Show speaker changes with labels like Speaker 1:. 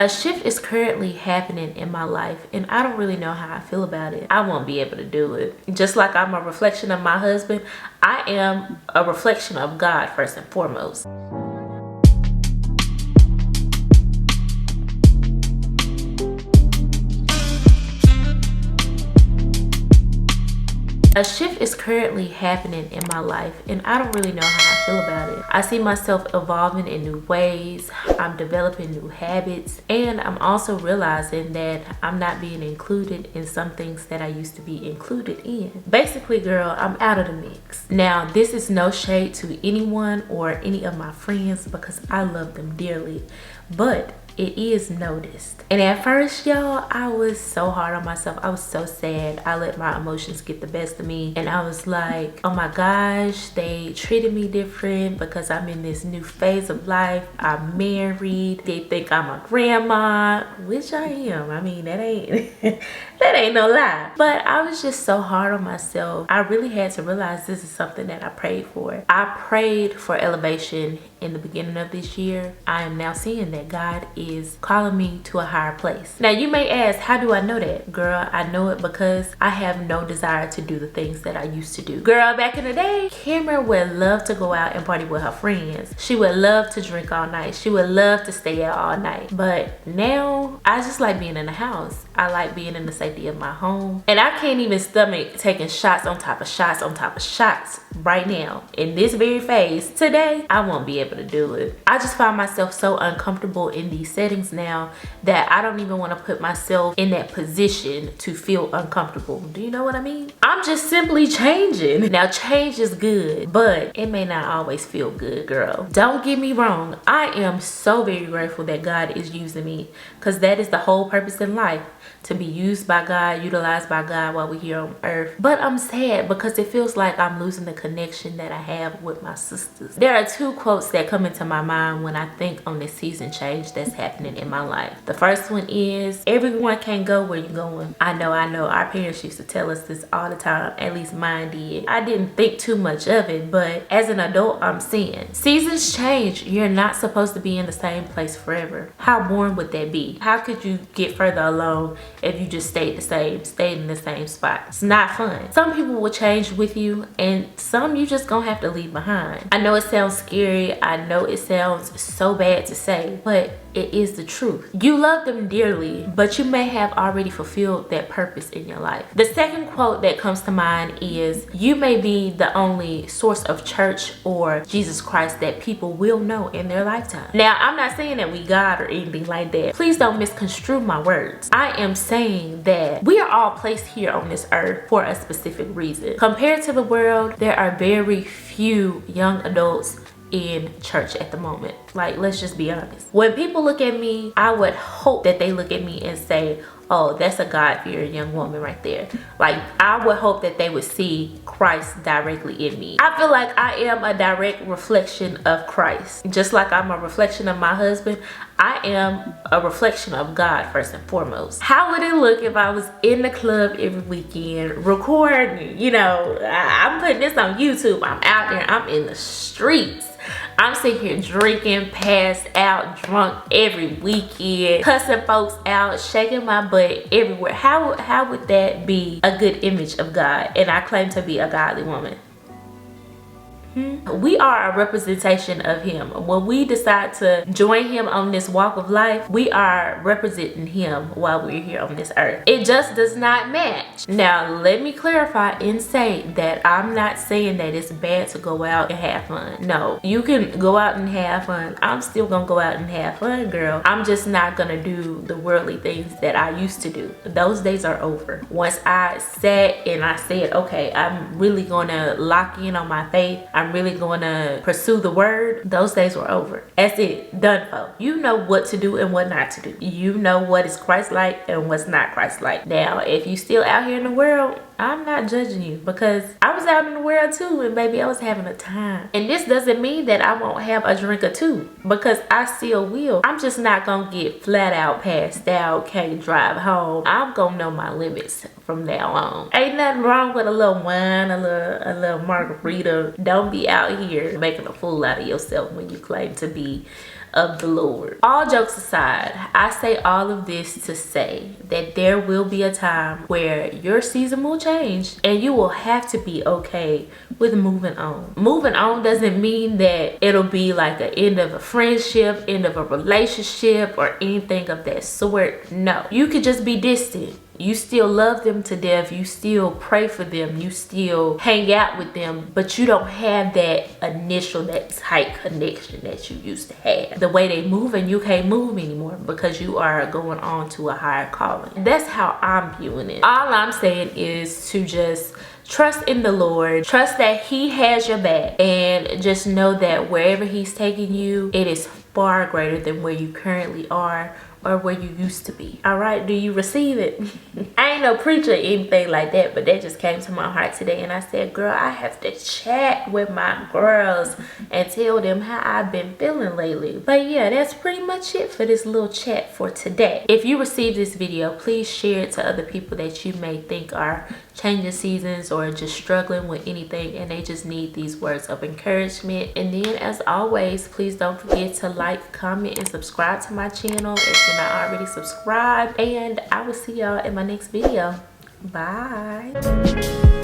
Speaker 1: A shift is currently happening in my life and I don't really know how I feel about it. I won't be able to do it. Just like I'm a reflection of my husband, I am a reflection of God first and foremost. A shift is currently happening in my life and I don't really know how I feel about it. I see myself evolving in new ways, I'm developing new habits, and I'm also realizing that I'm not being included in some things that I used to be included in. Basically, girl, I'm out of the mix. Now, this is no shade to anyone or any of my friends because I love them dearly, but it is noticed. And at first, y'all, I was so hard on myself. I was so sad. I let my emotions get the best of me. And I was like, oh my gosh, they treated me different because I'm in this new phase of life. I'm married. They think I'm a grandma, which I am. I mean, that ain't that ain't no lie. But I was just so hard on myself. I really had to realize this is something that I prayed for. I prayed for elevation in the beginning of this year. I am now seeing that God is calling me to a higher place. Now you may ask, how do I know that? Girl, I know it because I have no desire to do the things that I used to do. Girl, back in the day, Cameron would love to go out and party with her friends. She would love to drink all night. She would love to stay out all night. But now I just like being in the house. I like being in the safety of my home. And I can't even stomach taking shots on top of shots on top of shots right now. In this very phase, today, I won't be able to do it. I just find myself so uncomfortable in these settings now that I don't even want to put myself in that position to feel uncomfortable. Do you know what I mean? I'm just simply changing. Now, change is good, but it may not always feel good, girl. Don't get me wrong. I am so very grateful that God is using me because that is the whole purpose in life. To be used by God, utilized by God while we're here on earth. But I'm sad because it feels like I'm losing the connection that I have with my sisters. There are two quotes that come into my mind when I think on this season change that's happening in my life. The first one is, everyone can't go where you're going. I know. Our parents used to tell us this all the time, at least mine did. I didn't think too much of it, but as an adult, I'm seeing seasons change. You're not supposed to be in the same place forever. How boring would that be? How could you get further along if you just stayed in the same spot? It's not fun. Some people will change with you and some you just gonna have to leave behind. I know it sounds scary. I know it sounds so bad to say, but it is the truth. You love them dearly, but you may have already fulfilled that purpose in your life. The second quote that comes to mind is, you may be the only source of church or Jesus Christ that people will know in their lifetime. Now, I'm not saying that we God or anything like that. Please don't misconstrue my words. I am saying that we are all placed here on this earth for a specific reason. Compared to the world, there are very few young adults in church at the moment. Like, let's just be honest. When people look at me, I would hope that they look at me and say, oh, that's a God-fearing young woman right there. Like, I would hope that they would see Christ directly in me. I feel like I am a direct reflection of Christ. Just like I'm a reflection of my husband, I am a reflection of God first and foremost. How would it look if I was in the club every weekend recording? You know, I'm putting this on YouTube. I'm out there, I'm in the streets. I'm sitting here drinking, passed out, drunk every weekend, cussing folks out, shaking my butt everywhere. How would that be a good image of God? And I claim to be a godly woman. We are a representation of him. When we decide to join him on this walk of life, we are representing him while we're here on this earth. It just does not match. Now, let me clarify and say that I'm not saying that it's bad to go out and have fun. No, you can go out and have fun. I'm still gonna go out and have fun, girl. I'm just not gonna do the worldly things that I used to do. Those days are over. Once I sat and I said, okay, I'm really gonna lock in on my faith, I'm really going to pursue the word, those days were over. That's it. Done for. You know what to do and what not to do. You know what is Christ-like and what's not Christ-like. Now, if you still out here in the world, I'm not judging you because I was out in the world too and baby, I was having a time. And this doesn't mean that I won't have a drink or two because I still will. I'm just not going to get flat out passed out, can't drive home. I'm going to know my limits from now on. Ain't nothing wrong with a little wine, a little margarita. Don't be out here making a fool out of yourself when you claim to be of the Lord. All jokes aside, I say all of this to say that there will be a time where your season will change and you will have to be okay with moving on. Moving on doesn't mean that it'll be like an end of a friendship, end of a relationship, or anything of that sort. No, you could just be distant. You still love them to death. You still pray for them. You still hang out with them, but you don't have that initial, that tight connection that you used to have. The way they move, and you can't move anymore because you are going on to a higher calling. That's how I'm viewing it. All I'm saying is to just trust in the Lord, trust that He has your back, and just know that wherever He's taking you, it is far greater than where you currently are or where you used to be. All right, do you receive it? I ain't no preacher or anything like that, but that just came to my heart today, and I said, girl, I have to chat with my girls and tell them how I've been feeling lately. But yeah, that's pretty much it for this little chat for today. If you received this video, please share it to other people that you may think are changing seasons or just struggling with anything and they just need these words of encouragement. And then as always, please don't forget to like, comment, and subscribe to my channel if you're not already subscribed, and I will see y'all in my next video. Bye.